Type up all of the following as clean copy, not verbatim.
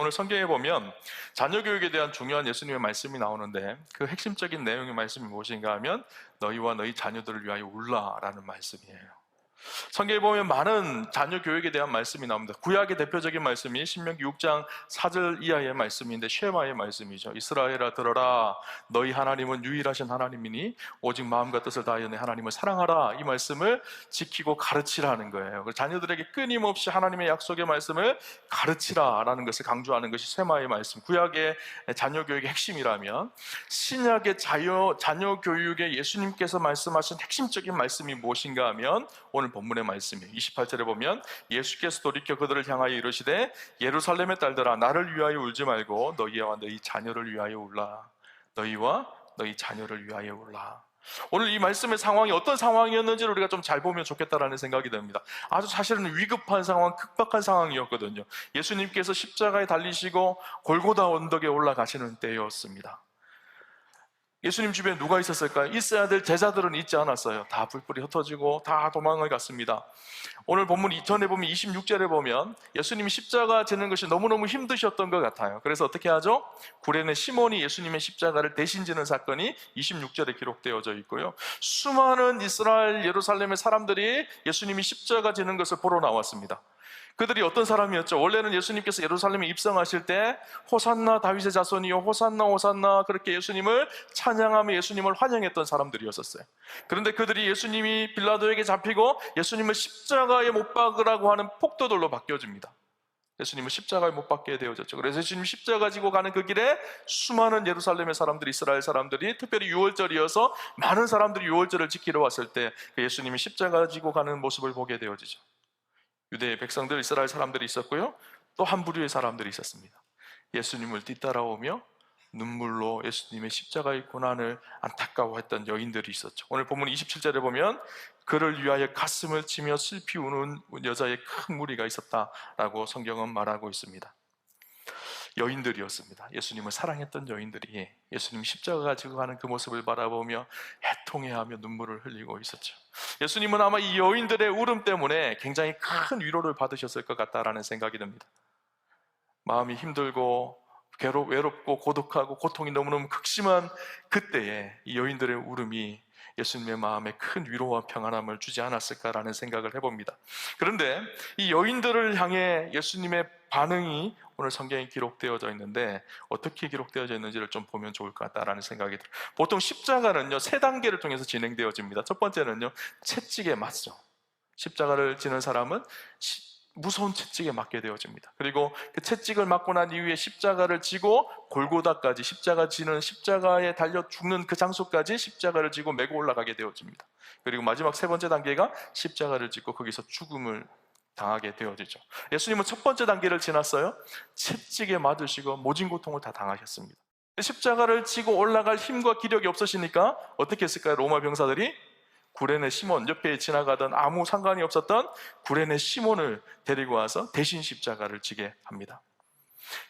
오늘 성경에 보면 자녀 교육에 대한 중요한 예수님의 말씀이 나오는데 그 핵심적인 내용의 말씀이 무엇인가 하면 너희와 너희 자녀들을 위하여 울라라는 말씀이에요. 성경에 보면 많은 자녀 교육에 대한 말씀이 나옵니다. 구약의 대표적인 말씀이 신명기 6장 4절 이하의 말씀인데 쉐마의 말씀이죠. 이스라엘아 들어라, 너희 하나님은 유일하신 하나님이니 오직 마음과 뜻을 다하여 내 하나님을 사랑하라. 이 말씀을 지키고 가르치라는 거예요. 자녀들에게 끊임없이 하나님의 약속의 말씀을 가르치라라는 것을 강조하는 것이 쉐마의 말씀, 구약의 자녀 교육의 핵심이라면, 신약의 자녀 교육에 예수님께서 말씀하신 핵심적인 말씀이 무엇인가 하면 오늘 본문의 말씀이에요. 28절에 보면 예수께서 돌이켜 그들을 향하여 이르시되 예루살렘의 딸들아 나를 위하여 울지 말고 너희와 너희 자녀를 위하여 울라. 너희와 너희 자녀를 위하여 울라. 오늘 이 말씀의 상황이 어떤 상황이었는지를 우리가 좀 잘 보면 좋겠다라는 생각이 듭니다. 아주 사실은 위급한 상황, 급박한 상황이었거든요. 예수님께서 십자가에 달리시고 골고다 언덕에 올라가시는 때였습니다. 예수님 주변에 누가 있었을까요? 있어야 될 제자들은 있지 않았어요. 다 뿔뿔이 흩어지고 다 도망을 갔습니다. 오늘 본문 이전에 보면 26절에 보면 예수님이 십자가 지는 것이 너무너무 힘드셨던 것 같아요. 그래서 어떻게 하죠? 구레네 시몬이 예수님의 십자가를 대신 지는 사건이 26절에 기록되어져 있고요. 수많은 이스라엘 예루살렘의 사람들이 예수님이 십자가 지는 것을 보러 나왔습니다. 그들이 어떤 사람이었죠? 원래는 예수님께서 예루살렘에 입성하실 때 호산나 다윗의 자손이요 호산나 호산나 그렇게 예수님을 찬양하며 예수님을 환영했던 사람들이었어요. 그런데 그들이 예수님이 빌라도에게 잡히고 예수님을 십자가에 못 박으라고 하는 폭도들로 바뀌어집니다. 예수님을 십자가에 못 박게 되어졌죠. 그래서 예수님 십자가 지고 가는 그 길에 수많은 예루살렘의 사람들이, 이스라엘 사람들이, 특별히 유월절이어서 많은 사람들이 유월절을 지키러 왔을 때 예수님이 십자가 지고 가는 모습을 보게 되어지죠. 유대의 백성들, 이스라엘 사람들이 있었고요, 또 한 부류의 사람들이 있었습니다. 예수님을 뒤따라오며 눈물로 예수님의 십자가의 고난을 안타까워했던 여인들이 있었죠. 오늘 본문 27절에 보면 그를 위하여 가슴을 치며 슬피 우는 여자의 큰 무리가 있었다라고 성경은 말하고 있습니다. 여인들이었습니다. 예수님을 사랑했던 여인들이 예수님 십자가 지고 가는 그 모습을 바라보며 애통해하며 눈물을 흘리고 있었죠. 예수님은 아마 이 여인들의 울음 때문에 굉장히 큰 위로를 받으셨을 것 같다라는 생각이 듭니다. 마음이 힘들고 외롭고 고독하고 고통이 너무너무 극심한 그때에 이 여인들의 울음이 예수님의 마음에 큰 위로와 평안함을 주지 않았을까라는 생각을 해봅니다. 그런데 이 여인들을 향해 예수님의 반응이 오늘 성경에 기록되어져 있는데 어떻게 기록되어져 있는지를 좀 보면 좋을 것 같다라는 생각이 들어요. 보통 십자가는요 3단계를 통해서 진행되어집니다. 첫 번째는요 채찍에 맞죠. 십자가를 지는 사람은 무서운 채찍에 맞게 되어집니다. 그리고 그 채찍을 맞고 난 이후에 십자가를 지고 골고다까지, 십자가 지는, 십자가에 달려 죽는 그 장소까지 십자가를 지고 메고 올라가게 되어집니다. 그리고 마지막 3번째 단계가 십자가를 지고 거기서 죽음을 당하게 되어지죠. 예수님은 첫 번째 단계를 지났어요. 채찍에 맞으시고 모진 고통을 다 당하셨습니다. 십자가를 지고 올라갈 힘과 기력이 없으시니까 어떻게 했을까요? 로마 병사들이 구레네 시몬, 옆에 지나가던 아무 상관이 없었던 구레네 시몬을 데리고 와서 대신 십자가를 지게 합니다.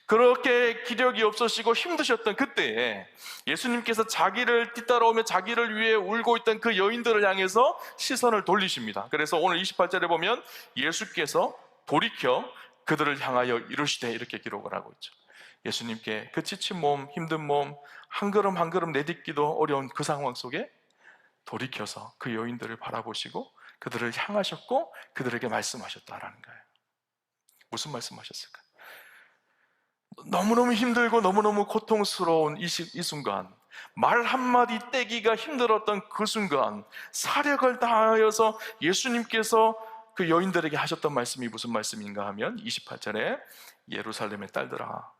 그렇게 기력이 없으시고 힘드셨던 그때에 예수님께서 자기를 뒤따라오며 자기를 위해 울고 있던 그 여인들을 향해서 시선을 돌리십니다. 그래서 오늘 28절에 보면 예수께서 돌이켜 그들을 향하여 이르시되 이렇게 기록을 하고 있죠. 예수님께 그 지친 몸, 힘든 몸, 한 걸음 한 걸음 내딛기도 어려운 그 상황 속에 돌이켜서 그 여인들을 바라보시고 그들을 향하셨고 그들에게 말씀하셨다라는 거예요. 무슨 말씀하셨을까요? 너무너무 힘들고 너무너무 고통스러운 이 순간, 말 한마디 떼기가 힘들었던 그 순간 사력을 다하여서 예수님께서 그 여인들에게 하셨던 말씀이 무슨 말씀인가 하면 28절에 예루살렘의 딸들아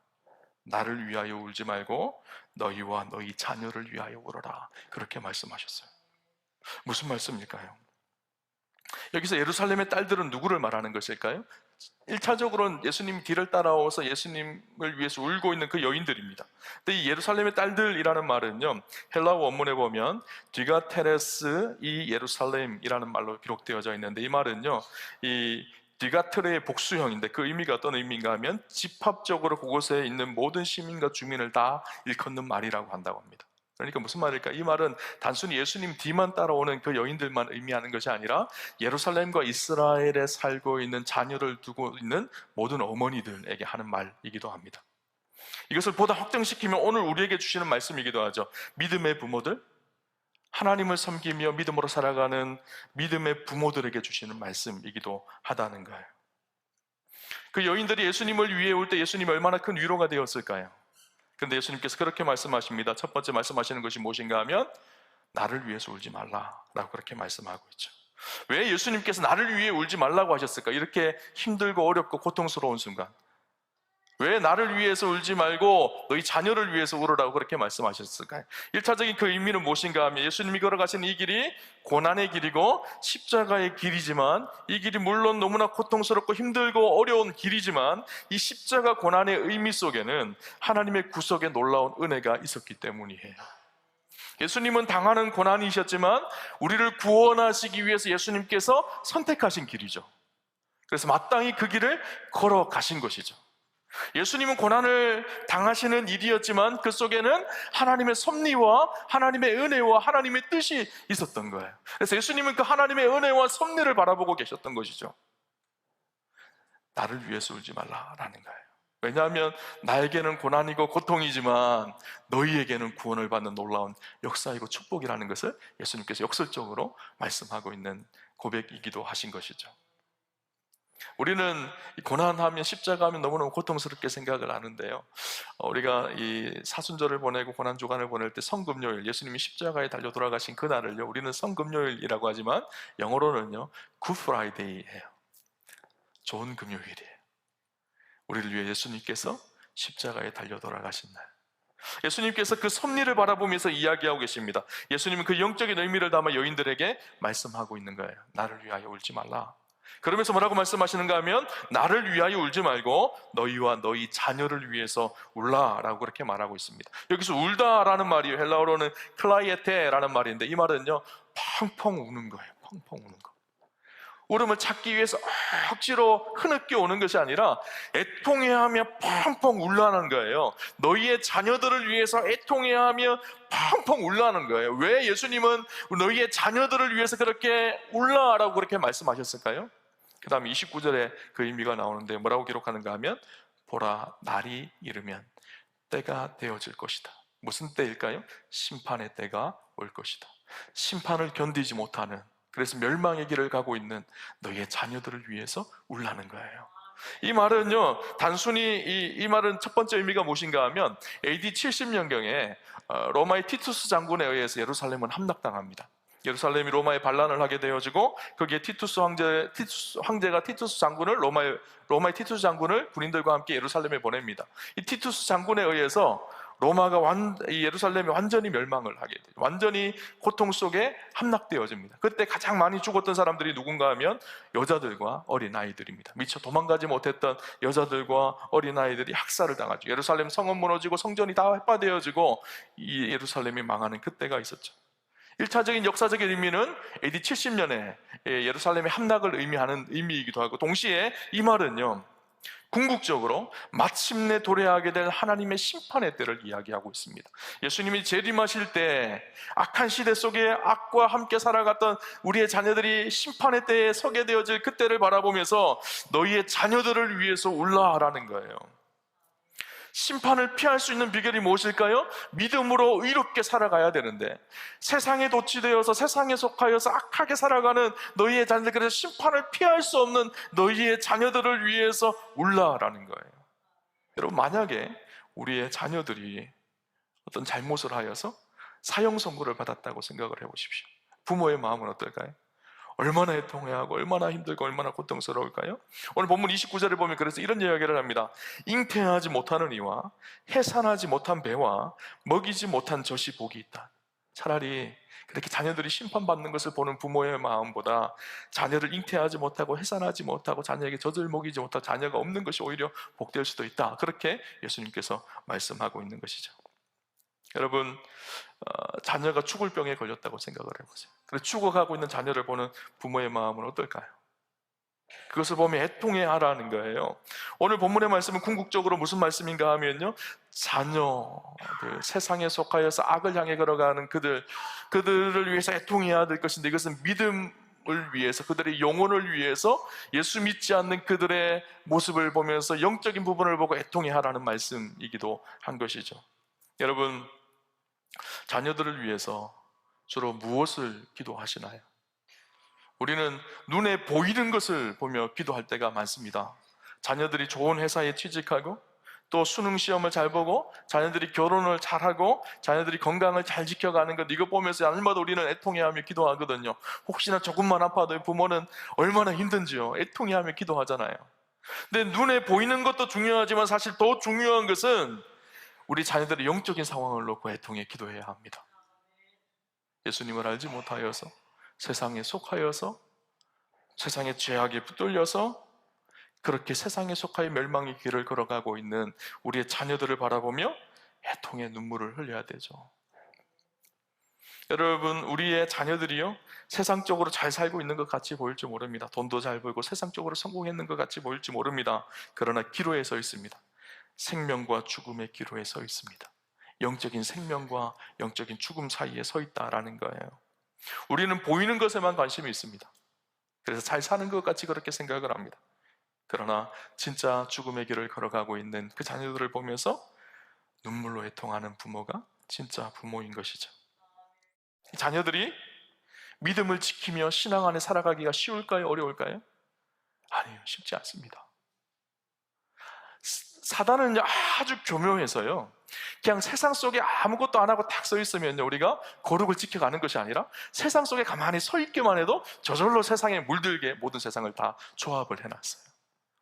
나를 위하여 울지 말고 너희와 너희 자녀를 위하여 울어라 그렇게 말씀하셨어요. 무슨 말씀일까요? 여기서 예루살렘의 딸들은 누구를 말하는 것일까요? 1차적으로는 예수님 뒤를 따라와서 예수님을 위해서 울고 있는 그 여인들입니다. 근데 이 예루살렘의 딸들이라는 말은요 헬라어 원문에 보면 디가테레스 이 예루살렘이라는 말로 기록되어져 있는데 이 말은요 이 디가트레의 복수형인데 그 의미가 어떤 의미인가 하면 집합적으로 그곳에 있는 모든 시민과 주민을 다 일컫는 말이라고 한다고 합니다. 그러니까 무슨 말일까? 이 말은 단순히 예수님 뒤만 따라오는 그 여인들만 의미하는 것이 아니라 예루살렘과 이스라엘에 살고 있는 자녀를 두고 있는 모든 어머니들에게 하는 말이기도 합니다. 이것을 보다 확정시키면 오늘 우리에게 주시는 말씀이기도 하죠. 믿음의 부모들, 하나님을 섬기며 믿음으로 살아가는 믿음의 부모들에게 주시는 말씀이기도 하다는 거예요. 그 여인들이 예수님을 위해 올 때 예수님이 얼마나 큰 위로가 되었을까요? 그런데 예수님께서 그렇게 말씀하십니다. 첫 번째 말씀하시는 것이 무엇인가 하면 나를 위해서 울지 말라라고 그렇게 말씀하고 있죠. 왜 예수님께서 나를 위해 울지 말라고 하셨을까? 이렇게 힘들고 어렵고 고통스러운 순간 왜 나를 위해서 울지 말고 너희 자녀를 위해서 울으라고 그렇게 말씀하셨을까요? 1차적인 그 의미는 무엇인가 하면 예수님이 걸어가신 이 길이 고난의 길이고 십자가의 길이지만, 이 길이 물론 너무나 고통스럽고 힘들고 어려운 길이지만 이 십자가 고난의 의미 속에는 하나님의 구속의 놀라운 은혜가 있었기 때문이에요. 예수님은 당하는 고난이셨지만 우리를 구원하시기 위해서 예수님께서 선택하신 길이죠. 그래서 마땅히 그 길을 걸어가신 것이죠. 예수님은 고난을 당하시는 일이었지만 그 속에는 하나님의 섭리와 하나님의 은혜와 하나님의 뜻이 있었던 거예요. 그래서 예수님은 그 하나님의 은혜와 섭리를 바라보고 계셨던 것이죠. 나를 위해서 울지 말라라는 거예요. 왜냐하면 나에게는 고난이고 고통이지만 너희에게는 구원을 받는 놀라운 역사이고 축복이라는 것을 예수님께서 역설적으로 말씀하고 있는 고백이기도 하신 것이죠. 우리는 고난하면 십자가하면 너무너무 고통스럽게 생각을 하는데요, 우리가 이 사순절을 보내고 고난주간을 보낼 때 성금요일, 예수님이 십자가에 달려 돌아가신 그날을요 우리는 성금요일이라고 하지만 영어로는요 굿프라이데이예요. 좋은 금요일이에요. 우리를 위해 예수님께서 십자가에 달려 돌아가신 날, 예수님께서 그 섭리를 바라보면서 이야기하고 계십니다. 예수님은 그 영적인 의미를 담아 여인들에게 말씀하고 있는 거예요. 나를 위하여 울지 말라. 그러면서 뭐라고 말씀하시는가 하면 나를 위하여 울지 말고 너희와 너희 자녀를 위해서 울라라고 그렇게 말하고 있습니다. 여기서 울다라는 말이 헬라어로는 클라이에테라는 말인데 이 말은요 펑펑 우는 거예요. 펑펑 우는 거. 울음을 찾기 위해서 억지로 흐느껴 오는 것이 아니라 애통해하며 펑펑 울라는 거예요. 너희의 자녀들을 위해서 애통해하며 펑펑 울라는 거예요. 왜 예수님은 너희의 자녀들을 위해서 그렇게 울라라고 그렇게 말씀하셨을까요? 그 다음에 29절에 그 의미가 나오는데 뭐라고 기록하는가 하면 보라, 날이 이르면 때가 되어질 것이다. 무슨 때일까요? 심판의 때가 올 것이다. 심판을 견디지 못하는, 그래서 멸망의 길을 가고 있는 너희의 자녀들을 위해서 울라는 거예요. 이 말은요 단순히 이 말은 첫 번째 의미가 무엇인가 하면 AD 70년경에 로마의 티투스 장군에 의해서 예루살렘은 함락당합니다. 예루살렘이 로마에 반란을 하게 되어지고 거기에 황제가 티투스 장군을 로마의 티투스 장군을 군인들과 함께 예루살렘에 보냅니다. 이 티투스 장군에 의해서 로마가 예루살렘이 완전히 멸망을 하게 돼요. 완전히 고통 속에 함락되어집니다. 그때 가장 많이 죽었던 사람들이 누군가 하면 여자들과 어린아이들입니다. 미처 도망가지 못했던 여자들과 어린아이들이 학살을 당하죠. 예루살렘 성은 무너지고 성전이 다 회파되어지고 이 예루살렘이 망하는 그때가 있었죠. 1차적인 역사적인 의미는 AD 70년에 예루살렘의 함락을 의미하는 의미이기도 하고, 동시에 이 말은요 궁극적으로 마침내 도래하게 될 하나님의 심판의 때를 이야기하고 있습니다. 예수님이 재림하실 때 악한 시대 속에 악과 함께 살아갔던 우리의 자녀들이 심판의 때에 서게 되어질 그때를 바라보면서 너희의 자녀들을 위해서 울라라는 거예요. 심판을 피할 수 있는 비결이 무엇일까요? 믿음으로 의롭게 살아가야 되는데 세상에 도취되어서 세상에 속하여서 악하게 살아가는 너희의 자녀들, 그래서 심판을 피할 수 없는 너희의 자녀들을 위해서 울라라는 거예요. 여러분, 만약에 우리의 자녀들이 어떤 잘못을 하여서 사형 선고를 받았다고 생각을 해보십시오. 부모의 마음은 어떨까요? 얼마나 애통해하고 얼마나 힘들고 얼마나 고통스러울까요? 오늘 본문 29절을 보면 그래서 이런 이야기를 합니다. 잉태하지 못하는 이와 해산하지 못한 배와 먹이지 못한 젖이 복이 있다. 차라리 그렇게 자녀들이 심판받는 것을 보는 부모의 마음보다 자녀를 잉태하지 못하고 해산하지 못하고 자녀에게 젖을 먹이지 못하고 자녀가 없는 것이 오히려 복될 수도 있다. 그렇게 예수님께서 말씀하고 있는 것이죠. 여러분, 자녀가 죽을 병에 걸렸다고 생각을 해보세요. 그래서 죽어가고 있는 자녀를 보는 부모의 마음은 어떨까요? 그것을 보면 애통해하라는 거예요. 오늘 본문의 말씀은 궁극적으로 무슨 말씀인가 하면요, 자녀들, 세상에 속하여서 악을 향해 걸어가는 그들을 위해서 애통해야 될 것인데, 이것은 믿음으로 위해서, 그들의 영혼을 위해서 예수 믿지 않는 그들의 모습을 보면서 영적인 부분을 보고 애통해 하라는 말씀이기도 한 것이죠. 여러분, 자녀들을 위해서 주로 무엇을 기도하시나요? 우리는 눈에 보이는 것을 보며 기도할 때가 많습니다. 자녀들이 좋은 회사에 취직하고, 또 수능 시험을 잘 보고, 자녀들이 결혼을 잘하고, 자녀들이 건강을 잘 지켜가는 것, 이거 보면서 날마다 우리는 애통해하며 기도하거든요. 혹시나 조금만 아파도 부모는 얼마나 힘든지요. 애통해하며 기도하잖아요. 근데 눈에 보이는 것도 중요하지만 사실 더 중요한 것은 우리 자녀들의 영적인 상황을 놓고 애통해 기도해야 합니다. 예수님을 알지 못하여서, 세상에 속하여서, 세상의 죄악에 붙들려서 그렇게 세상에 속하여 멸망의 길을 걸어가고 있는 우리의 자녀들을 바라보며 애통의 눈물을 흘려야 되죠. 여러분, 우리의 자녀들이요, 세상적으로 잘 살고 있는 것 같이 보일지 모릅니다. 돈도 잘 벌고 세상적으로 성공했는 것 같이 보일지 모릅니다. 그러나 기로에 서 있습니다. 생명과 죽음의 기로에 서 있습니다. 영적인 생명과 영적인 죽음 사이에 서 있다라는 거예요. 우리는 보이는 것에만 관심이 있습니다. 그래서 잘 사는 것 같이 그렇게 생각을 합니다. 그러나 진짜 죽음의 길을 걸어가고 있는 그 자녀들을 보면서 눈물로 애통하는 부모가 진짜 부모인 것이죠. 자녀들이 믿음을 지키며 신앙 안에 살아가기가 쉬울까요? 어려울까요? 아니요, 쉽지 않습니다. 사단은 아주 교묘해서요, 그냥 세상 속에 아무것도 안 하고 딱 서 있으면요, 우리가 거룩을 지켜가는 것이 아니라 세상 속에 가만히 서 있기만 해도 저절로 세상에 물들게 모든 세상을 다 조합을 해놨어요.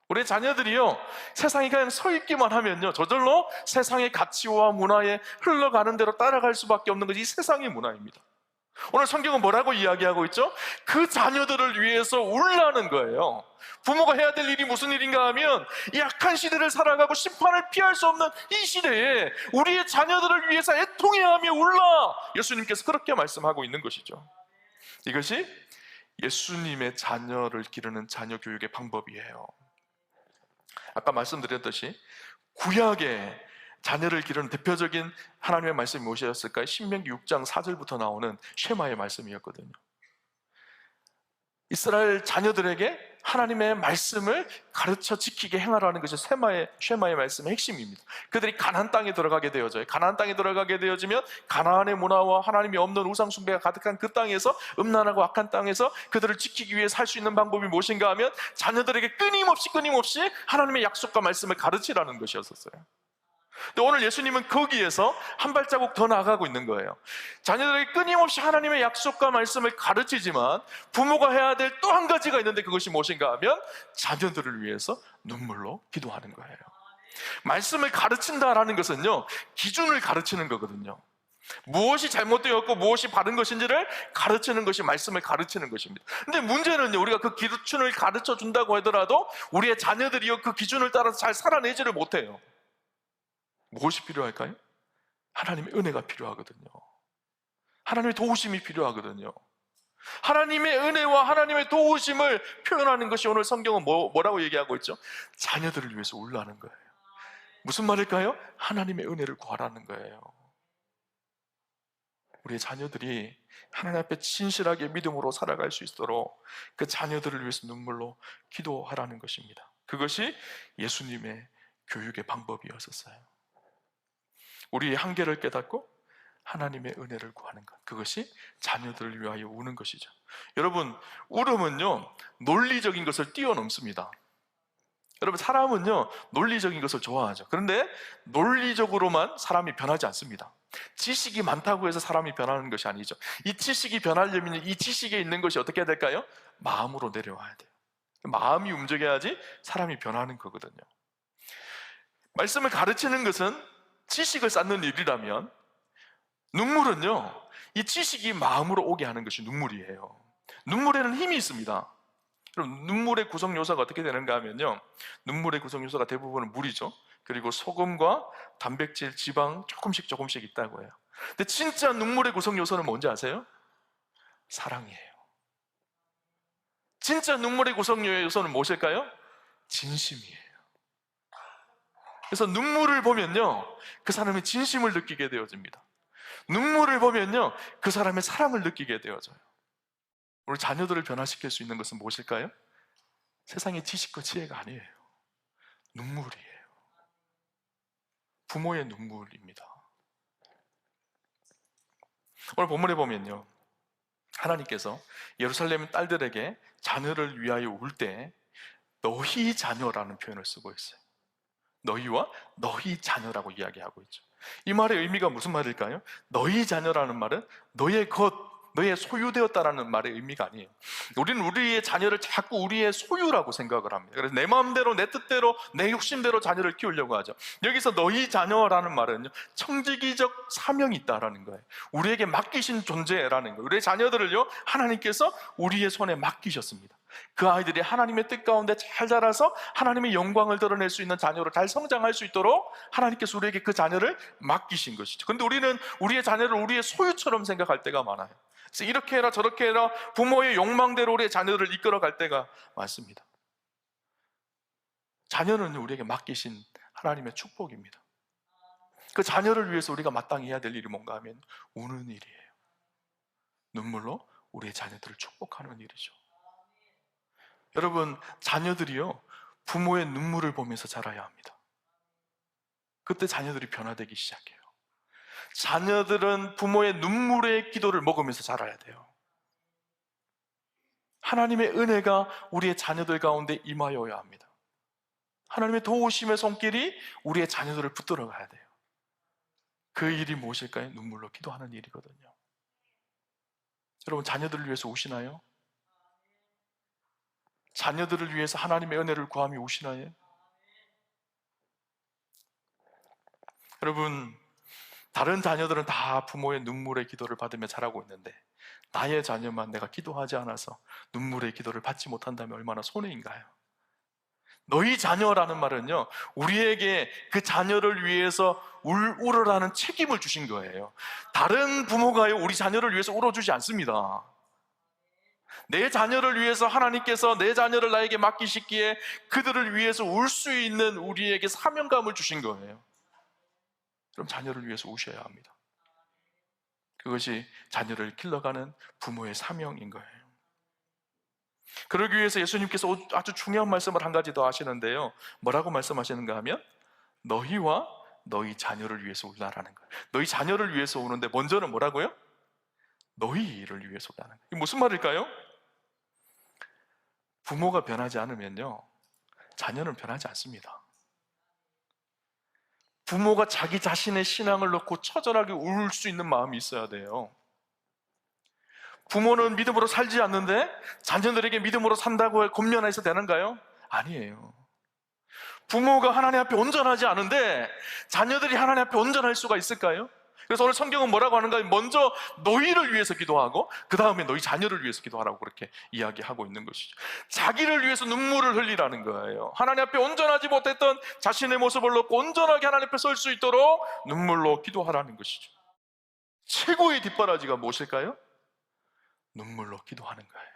우리 자녀들이요, 세상에 그냥 서 있기만 하면요, 저절로 세상의 가치와 문화에 흘러가는 대로 따라갈 수밖에 없는 것이 이 세상의 문화입니다. 오늘 성경은 뭐라고 이야기하고 있죠? 그 자녀들을 위해서 울라는 거예요. 부모가 해야 될 일이 무슨 일인가 하면, 이 악한 시대를 살아가고 심판을 피할 수 없는 이 시대에 우리의 자녀들을 위해서 애통해하며 울라! 예수님께서 그렇게 말씀하고 있는 것이죠. 이것이 예수님의 자녀를 기르는 자녀 교육의 방법이에요. 아까 말씀드렸듯이 구약의 자녀를 기르는 대표적인 하나님의 말씀이 무엇이었을까요? 신명기 6장 4절부터 나오는 쉐마의 말씀이었거든요. 이스라엘 자녀들에게 하나님의 말씀을 가르쳐 지키게 행하라는 것이 쉐마의 말씀의 핵심입니다. 그들이 가나안 땅에 들어가게 되어져요. 가나안 땅에 들어가게 되어지면 가나안의 문화와 하나님이 없는 우상 숭배가 가득한 그 땅에서, 음란하고 악한 땅에서 그들을 지키기 위해 살 수 있는 방법이 무엇인가 하면 자녀들에게 끊임없이 하나님의 약속과 말씀을 가르치라는 것이었어요. 근데 오늘 예수님은 거기에서 한 발자국 더 나아가고 있는 거예요. 자녀들에게 끊임없이 하나님의 약속과 말씀을 가르치지만 부모가 해야 될 또 한 가지가 있는데, 그것이 무엇인가 하면 자녀들을 위해서 눈물로 기도하는 거예요. 말씀을 가르친다라는 것은요, 기준을 가르치는 거거든요. 무엇이 잘못되었고 무엇이 바른 것인지를 가르치는 것이 말씀을 가르치는 것입니다. 근데 문제는요, 우리가 그 기준을 가르쳐 준다고 하더라도 우리의 자녀들이요, 그 기준을 따라서 잘 살아내지를 못해요. 무엇이 필요할까요? 하나님의 은혜가 필요하거든요. 하나님의 도우심이 필요하거든요. 하나님의 은혜와 하나님의 도우심을 표현하는 것이 오늘 성경은 뭐라고 얘기하고 있죠? 자녀들을 위해서 울라는 거예요. 무슨 말일까요? 하나님의 은혜를 구하라는 거예요. 우리의 자녀들이 하나님 앞에 진실하게 믿음으로 살아갈 수 있도록 그 자녀들을 위해서 눈물로 기도하라는 것입니다. 그것이 예수님의 교육의 방법이었었어요. 우리의 한계를 깨닫고 하나님의 은혜를 구하는 것, 그것이 자녀들을 위하여 우는 것이죠. 여러분, 울음은요, 논리적인 것을 뛰어넘습니다. 여러분, 사람은요, 논리적인 것을 좋아하죠. 그런데 논리적으로만 사람이 변하지 않습니다. 지식이 많다고 해서 사람이 변하는 것이 아니죠. 이 지식이 변하려면 이 지식에 있는 것이 어떻게 해야 될까요? 마음으로 내려와야 돼요. 마음이 움직여야지 사람이 변하는 거거든요. 말씀을 가르치는 것은 지식을 쌓는 일이라면, 눈물은요, 이 지식이 마음으로 오게 하는 것이 눈물이에요. 눈물에는 힘이 있습니다. 그럼 눈물의 구성 요소가 어떻게 되는가 하면요, 눈물의 구성 요소가 대부분은 물이죠. 그리고 소금과 단백질, 지방 조금씩 있다고 해요. 근데 진짜 눈물의 구성 요소는 뭔지 아세요? 사랑이에요. 진짜 눈물의 구성 요소는 무엇일까요? 진심이에요. 그래서 눈물을 보면요, 그 사람의 진심을 느끼게 되어집니다. 눈물을 보면요, 그 사람의 사랑을 느끼게 되어져요. 우리 자녀들을 변화시킬 수 있는 것은 무엇일까요? 세상의 지식과 지혜가 아니에요. 눈물이에요. 부모의 눈물입니다. 오늘 본문에 보면요, 하나님께서 예루살렘 딸들에게 자녀를 위하여 울 때 너희 자녀라는 표현을 쓰고 있어요. 너희와 너희 자녀라고 이야기하고 있죠. 이 말의 의미가 무슨 말일까요? 너희 자녀라는 말은 너의 것, 너의 소유되었다라는 말의 의미가 아니에요. 우리는 우리의 자녀를 자꾸 우리의 소유라고 생각을 합니다. 그래서 내 마음대로, 내 뜻대로, 내 욕심대로 자녀를 키우려고 하죠. 여기서 너희 자녀라는 말은요, 청지기적 사명이 있다라는 거예요. 우리에게 맡기신 존재라는 거예요. 우리의 자녀들을요, 하나님께서 우리의 손에 맡기셨습니다. 그 아이들이 하나님의 뜻 가운데 잘 자라서 하나님의 영광을 드러낼 수 있는 자녀로 잘 성장할 수 있도록 하나님께서 우리에게 그 자녀를 맡기신 것이죠. 그런데 우리는 우리의 자녀를 우리의 소유처럼 생각할 때가 많아요. 그래서 이렇게 해라 저렇게 해라 부모의 욕망대로 우리의 자녀를 이끌어갈 때가 많습니다. 자녀는 우리에게 맡기신 하나님의 축복입니다. 그 자녀를 위해서 우리가 마땅히 해야 될 일이 뭔가 하면 우는 일이에요. 눈물로 우리의 자녀들을 축복하는 일이죠. 여러분, 자녀들이요, 부모의 눈물을 보면서 자라야 합니다. 그때 자녀들이 변화되기 시작해요. 자녀들은 부모의 눈물의 기도를 먹으면서 자라야 돼요. 하나님의 은혜가 우리의 자녀들 가운데 임하여야 합니다. 하나님의 도우심의 손길이 우리의 자녀들을 붙들어 가야 돼요. 그 일이 무엇일까요? 눈물로 기도하는 일이거든요. 여러분, 자녀들을 위해서 우시나요? 자녀들을 위해서 하나님의 은혜를 구하며 우시나요? 여러분, 다른 자녀들은 다 부모의 눈물의 기도를 받으며 자라고 있는데 나의 자녀만 내가 기도하지 않아서 눈물의 기도를 받지 못한다면 얼마나 손해인가요? 너희 자녀라는 말은요, 우리에게 그 자녀를 위해서 울어라는 책임을 주신 거예요. 다른 부모가요, 우리 자녀를 위해서 울어주지 않습니다. 내 자녀를 위해서 하나님께서 내 자녀를 나에게 맡기시기에 그들을 위해서 울 수 있는 우리에게 사명감을 주신 거예요. 그럼 자녀를 위해서 우셔야 합니다. 그것이 자녀를 길러가는 부모의 사명인 거예요. 그러기 위해서 예수님께서 아주 중요한 말씀을 한 가지 더 하시는데요, 뭐라고 말씀하시는가 하면 너희와 너희 자녀를 위해서 울라라는 거예요. 너희 자녀를 위해서 우는데 먼저는 뭐라고요? 너희를 위해서 울라는 거예요. 이게 무슨 말일까요? 부모가 변하지 않으면요, 자녀는 변하지 않습니다. 부모가 자기 자신의 신앙을 놓고 처절하게 울 수 있는 마음이 있어야 돼요. 부모는 믿음으로 살지 않는데 자녀들에게 믿음으로 산다고 권면해서 되는가요? 아니에요. 부모가 하나님 앞에 온전하지 않은데 자녀들이 하나님 앞에 온전할 수가 있을까요? 그래서 오늘 성경은 뭐라고 하는가? 먼저 너희를 위해서 기도하고 그 다음에 너희 자녀를 위해서 기도하라고 그렇게 이야기하고 있는 것이죠. 자기를 위해서 눈물을 흘리라는 거예요. 하나님 앞에 온전하지 못했던 자신의 모습을 놓고 온전하게 하나님 앞에 설 수 있도록 눈물로 기도하라는 것이죠. 최고의 뒷바라지가 무엇일까요? 눈물로 기도하는 거예요.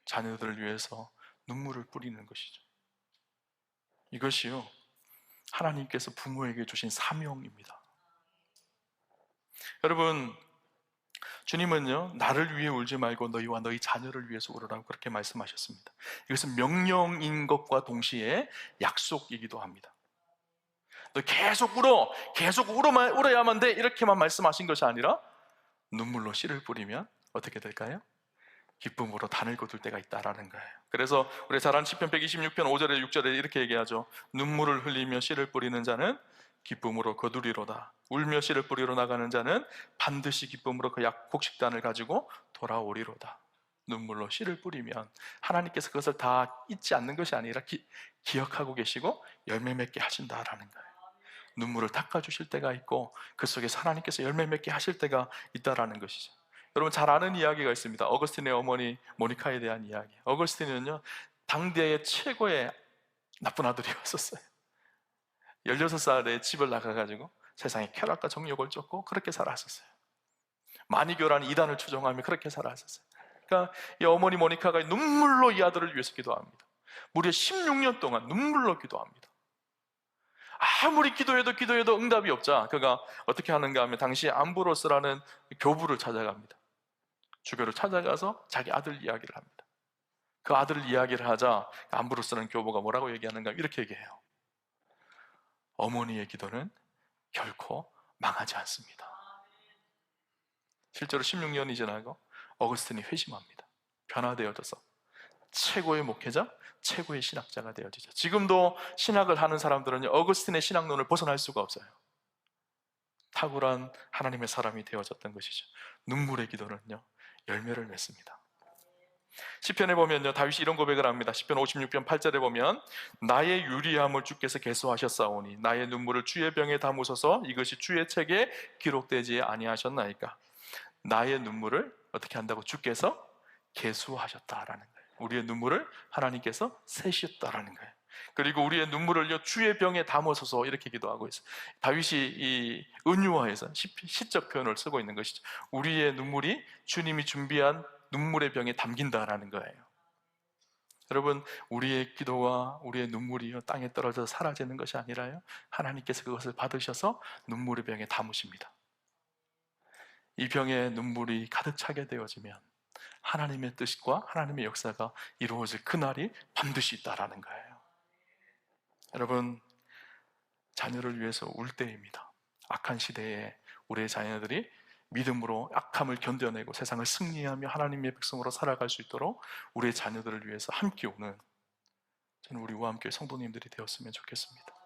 자녀들을 위해서 눈물을 뿌리는 것이죠. 이것이요, 하나님께서 부모에게 주신 사명입니다. 여러분, 주님은요, 나를 위해 울지 말고 너희와 너희 자녀를 위해서 울으라고 그렇게 말씀하셨습니다. 이것은 명령인 것과 동시에 약속이기도 합니다. 너 계속 울어, 계속 울어야만 돼, 이렇게만 말씀하신 것이 아니라 눈물로 씨를 뿌리면 어떻게 될까요? 기쁨으로 단을 거둘 때가 있다라는 거예요. 그래서 우리 잘 아는 시편 126편 5절에 6절에 이렇게 얘기하죠. 눈물을 흘리며 씨를 뿌리는 자는 기쁨으로 거두리로다. 울며 씨를 뿌리러 나가는 자는 반드시 기쁨으로 그 복식단을 가지고 돌아오리로다. 눈물로 씨를 뿌리면 하나님께서 그것을 다 잊지 않는 것이 아니라 기억하고 계시고 열매 맺게 하신다라는 거예요. 눈물을 닦아주실 때가 있고 그 속에서 하나님께서 열매 맺게 하실 때가 있다라는 것이죠. 여러분, 잘 아는 이야기가 있습니다. 어거스틴의 어머니 모니카에 대한 이야기. 어거스틴은요, 당대의 최고의 나쁜 아들이었었어요. 16살에 집을 나가가지고 세상에 쾌락과 정욕을 쫓고 그렇게 살았었어요. 마니교라는 이단을 추종하며 그렇게 살았었어요. 그러니까 이 어머니 모니카가 눈물로 이 아들을 위해서 기도합니다. 무려 16년 동안 눈물로 기도합니다. 아무리 기도해도 응답이 없자 그가 어떻게 하는가 하면 당시 암브로스라는 교부를 찾아갑니다. 주교를 찾아가서 자기 아들 이야기를 합니다. 그 아들 이야기를 하자 암브로스라는 교보가 뭐라고 얘기하는가 이렇게 얘기해요. 어머니의 기도는 결코 망하지 않습니다. 실제로 16년이 지나고 어거스틴이 회심합니다. 변화되어져서 최고의 목회자, 최고의 신학자가 되어지죠. 지금도 신학을 하는 사람들은 어거스틴의 신학론을 벗어날 수가 없어요. 탁월한 하나님의 사람이 되어졌던 것이죠. 눈물의 기도는요, 열매를 맺습니다. 시편에 보면요, 다윗이 이런 고백을 합니다. 시편 56편 8절에 보면 나의 유리함을 주께서 계수하셨사오니 나의 눈물을 주의 병에 담으소서 이것이 주의 책에 기록되지 아니하셨나이까. 나의 눈물을 어떻게 한다고? 주께서 계수하셨다라는 거예요. 우리의 눈물을 하나님께서 세셨다라는 거예요. 그리고 우리의 눈물을요 주의 병에 담으소서 이렇게 기도하고 있어요. 다윗이 이 은유화해서 시적 표현을 쓰고 있는 것이죠. 우리의 눈물이 주님이 준비한 눈물의 병에 담긴다라는 거예요. 여러분, 우리의 기도와 우리의 눈물이 땅에 떨어져서 사라지는 것이 아니라요, 하나님께서 그것을 받으셔서 눈물의 병에 담으십니다. 이 병에 눈물이 가득 차게 되어지면 하나님의 뜻과 하나님의 역사가 이루어질 그날이 반드시 있다라는 거예요. 여러분, 자녀를 위해서 울 때입니다. 악한 시대에 우리의 자녀들이 믿음으로 악함을 견뎌내고 세상을 승리하며 하나님의 백성으로 살아갈 수 있도록 우리의 자녀들을 위해서 함께 우는, 저는 우리 우암교회 성도님들이 되었으면 좋겠습니다.